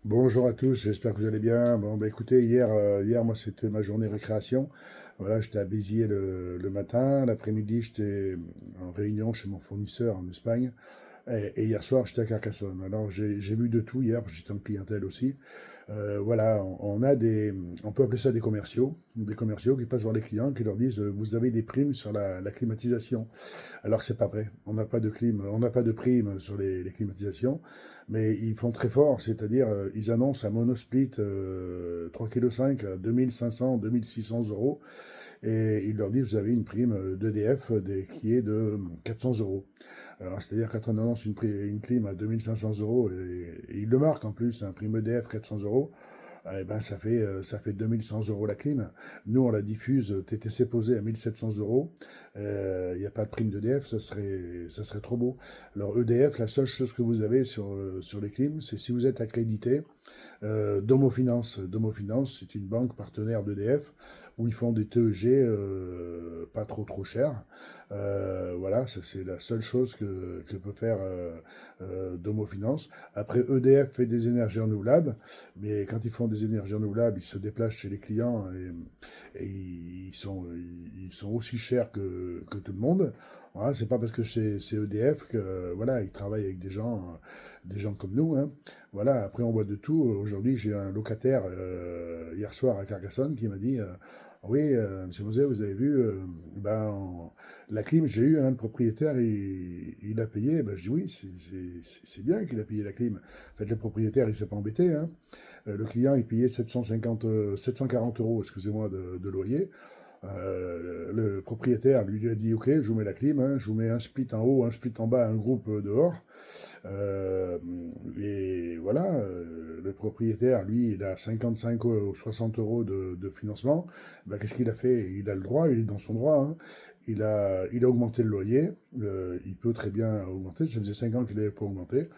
Bonjour à tous, j'espère que vous allez bien. Bon, bah écoutez, hier moi, c'était ma journée récréation. Voilà, j'étais à Béziers le matin. L'après-midi, j'étais en réunion chez mon fournisseur en Espagne. Et hier soir, j'étais à Carcassonne. Alors, j'ai vu de tout hier, parce que j'étais en clientèle aussi. Voilà, on peut appeler ça des commerciaux qui passent voir les clients, qui leur disent, vous avez des primes sur la climatisation. Alors que c'est pas vrai. On n'a pas de clim, on n'a pas de prime sur les climatisations, mais ils font très fort, c'est-à-dire ils annoncent un monosplit 3,5 kg à 2500, 2600 euros, et ils leur disent vous avez une prime d'EDF qui est de 400 euros. Alors c'est-à-dire quand on annonce une prime à 2500 euros, et ils le marquent en plus, un prime EDF 400 euros, eh ben, ça fait 2100 euros la clim. Nous, on la diffuse TTC posé à 1700 euros. Il n'y a pas de prime d'EDF, ça serait trop beau. Alors, EDF, la seule chose que vous avez sur les clims, c'est si vous êtes accrédité. Domo Finance. Domo Finance, c'est une banque partenaire d'EDF où ils font des TEG pas trop chers. Voilà, ça c'est la seule chose que peut faire Domo Finance. Après, EDF fait des énergies renouvelables, mais quand ils font des énergies renouvelables, ils se déplacent chez les clients et ils sont aussi chers que tout le monde. Voilà, c'est pas parce que c'est EDF que voilà, ils travaillent avec des gens comme nous, hein. Voilà, après on voit de tout. Aujourd'hui, j'ai un locataire hier soir à Carcassonne qui m'a dit oui, monsieur Mosé, vous avez vu, la clim, j'ai eu le propriétaire, il a payé. Ben, je dis oui, c'est bien qu'il a payé la clim. En fait, le propriétaire, il s'est pas embêté, hein. Le client, il payait 740 euros, excusez-moi, de loyer. Le propriétaire lui a dit ok, je vous mets la clim, hein, je vous mets un split en haut, un split en bas, un groupe dehors. Euh, et voilà, le propriétaire, lui, il a 55 ou 60 euros de financement. Ben, qu'est-ce qu'il a fait? Il a le droit, il est dans son droit, hein. Il a augmenté le loyer, il peut très bien augmenter, ça faisait 5 ans qu'il n'avait pas augmenté.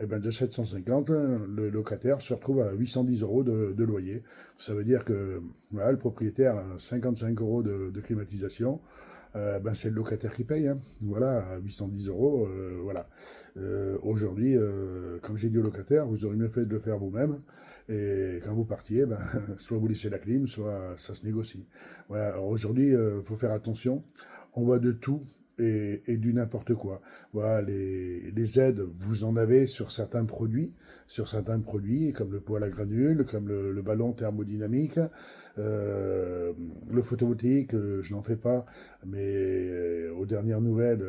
Et ben de 750, le locataire se retrouve à 810 euros de loyer. Ça veut dire que voilà, le propriétaire a 55 euros de climatisation, ben c'est le locataire qui paye, hein. Voilà, à 810 euros, voilà. Aujourd'hui, comme j'ai dit au locataire, vous aurez mieux fait de le faire vous-même. Et quand vous partiez, ben, soit vous laissez la clim, soit ça se négocie. Voilà, alors aujourd'hui, il faut faire attention. On voit de tout et du n'importe quoi. Voilà, les aides, vous en avez sur certains produits, comme le poêle à granules, comme le ballon thermodynamique, euh, le photovoltaïque, je n'en fais pas, mais aux dernières nouvelles,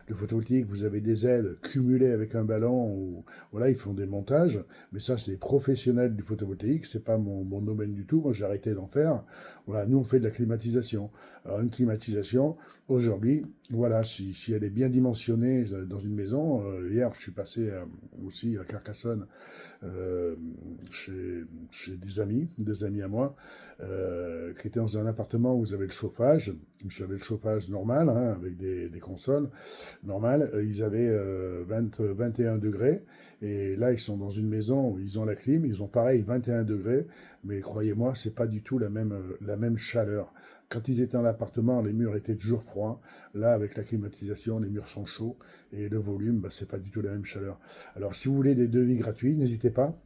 le photovoltaïque, vous avez des aides cumulées avec un ballon, où, voilà, ils font des montages, mais ça, c'est professionnel du photovoltaïque, c'est pas mon domaine du tout, moi j'ai arrêté d'en faire. Voilà, nous on fait de la climatisation. Alors une climatisation, aujourd'hui, voilà, si elle est bien dimensionnée dans une maison, hier je suis passé aussi à Carcassonne euh, chez des amis à moi, qui étaient dans un appartement où vous avez le chauffage. J'avais le chauffage normal, hein, avec des consoles normales. Ils avaient 21 degrés. Et là, ils sont dans une maison où ils ont la clim. Ils ont pareil 21 degrés. Mais croyez-moi, c'est pas du tout la même chaleur. Quand ils étaient dans l'appartement, les murs étaient toujours froids. Là, avec la climatisation, les murs sont chauds. Et le volume, bah, c'est pas du tout la même chaleur. Alors, si vous voulez des devis gratuits, n'hésitez pas.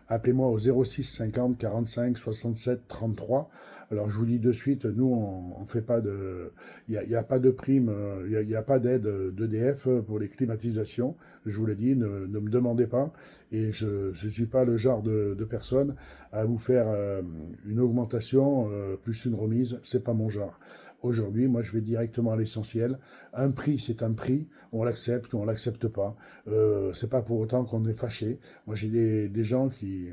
Appelez-moi au 06 50 45 67 33. Alors, je vous dis de suite, nous, on fait pas de. Il y a pas de prime, il y a pas d'aide d'EDF pour les climatisations. Je vous l'ai dit, ne me demandez pas. Et je ne suis pas le genre de personne à vous faire une augmentation plus une remise. C'est pas mon genre. Aujourd'hui, moi, je vais directement à l'essentiel. Un prix, c'est un prix. On l'accepte ou on l'accepte pas. C'est pas pour autant qu'on est fâché. Moi, j'ai des gens qui,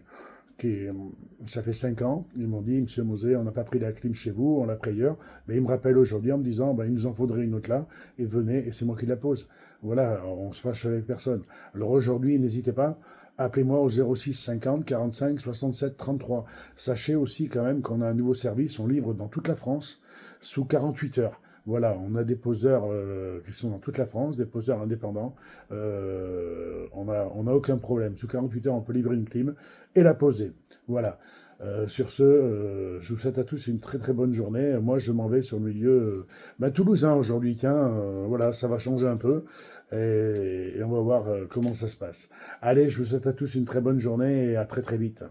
ça fait 5 ans, ils m'ont dit, Monsieur Mosé, on n'a pas pris la clim chez vous, on l'a pris ailleurs. Mais ils me rappellent aujourd'hui en me disant, ben, il nous en faudrait une autre là, et venez, et c'est moi qui la pose. Voilà, on se fâche avec personne. Alors aujourd'hui, n'hésitez pas, appelez-moi au 06 50 45 67 33. Sachez aussi quand même qu'on a un nouveau service, on livre dans toute la France sous 48 heures. Voilà, on a des poseurs qui sont dans toute la France, des poseurs indépendants. On a aucun problème. Sous 48 heures, on peut livrer une clim et la poser. Voilà. Sur ce, je vous souhaite à tous une très très bonne journée. Moi, je m'en vais sur le milieu toulousain aujourd'hui. Tiens, voilà, ça va changer un peu. et on va voir comment ça se passe. Allez, je vous souhaite à tous une très bonne journée et à très très vite.